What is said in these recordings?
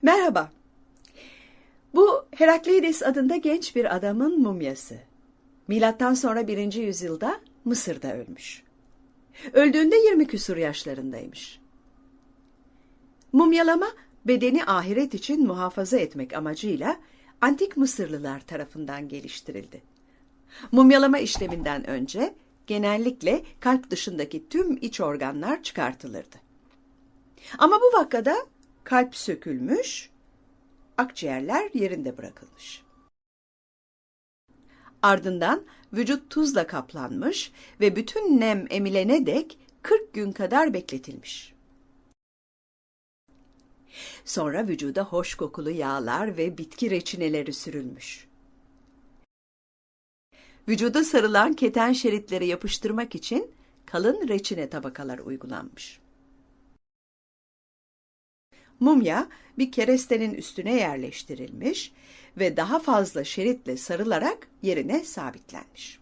Merhaba. Bu Herakleides adında genç bir adamın mumyası. Milattan sonra 1. yüzyılda Mısır'da ölmüş. Öldüğünde 20 küsur yaşlarındaymış. Mumyalama bedeni ahiret için muhafaza etmek amacıyla antik Mısırlılar tarafından geliştirildi. Mumyalama işleminden önce genellikle kalp dışındaki tüm iç organlar çıkartılırdı. Ama bu vakada kalp sökülmüş, akciğerler yerinde bırakılmış. Ardından vücut tuzla kaplanmış ve bütün nem emilene dek 40 gün kadar bekletilmiş. Sonra vücuda hoş kokulu yağlar ve bitki reçineleri sürülmüş. Vücuda sarılan keten şeritleri yapıştırmak için kalın reçine tabakalar uygulanmış. Mumya bir kerestenin üstüne yerleştirilmiş ve daha fazla şeritle sarılarak yerine sabitlenmiş.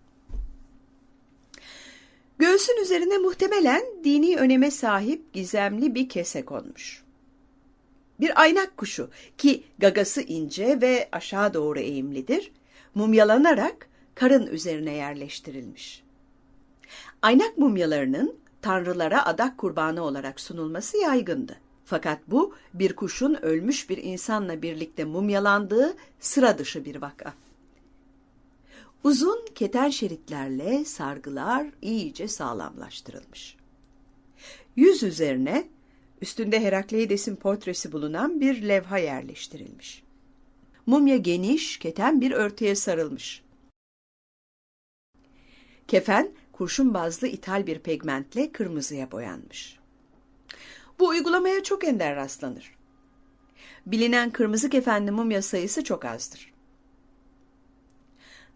Göğsün üzerine muhtemelen dini öneme sahip gizemli bir kese konmuş. Bir aynak kuşu ki gagası ince ve aşağı doğru eğimlidir, mumyalanarak karın üzerine yerleştirilmiş. Aynak mumyalarının tanrılara adak kurbanı olarak sunulması yaygındı. Fakat bu bir kuşun ölmüş bir insanla birlikte mumyalandığı sıra dışı bir vaka. Uzun keten şeritlerle sargılar iyice sağlamlaştırılmış. Yüz üzerine üstünde Herakleides'in portresi bulunan bir levha yerleştirilmiş. Mumya geniş, keten bir örtüye sarılmış. Kefen kurşun bazlı ithal bir pigmentle kırmızıya boyanmış. Bu uygulamaya çok ender rastlanır. Bilinen kırmızı kefenli mumya sayısı çok azdır.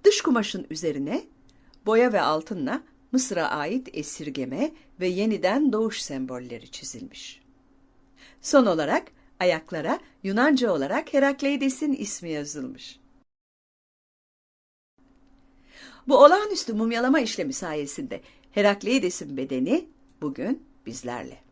Dış kumaşın üzerine boya ve altınla Mısır'a ait esirgeme ve yeniden doğuş sembolleri çizilmiş. Son olarak ayaklara Yunanca olarak Herakleides'in ismi yazılmış. Bu olağanüstü mumyalama işlemi sayesinde Herakleides'in bedeni bugün bizlerle.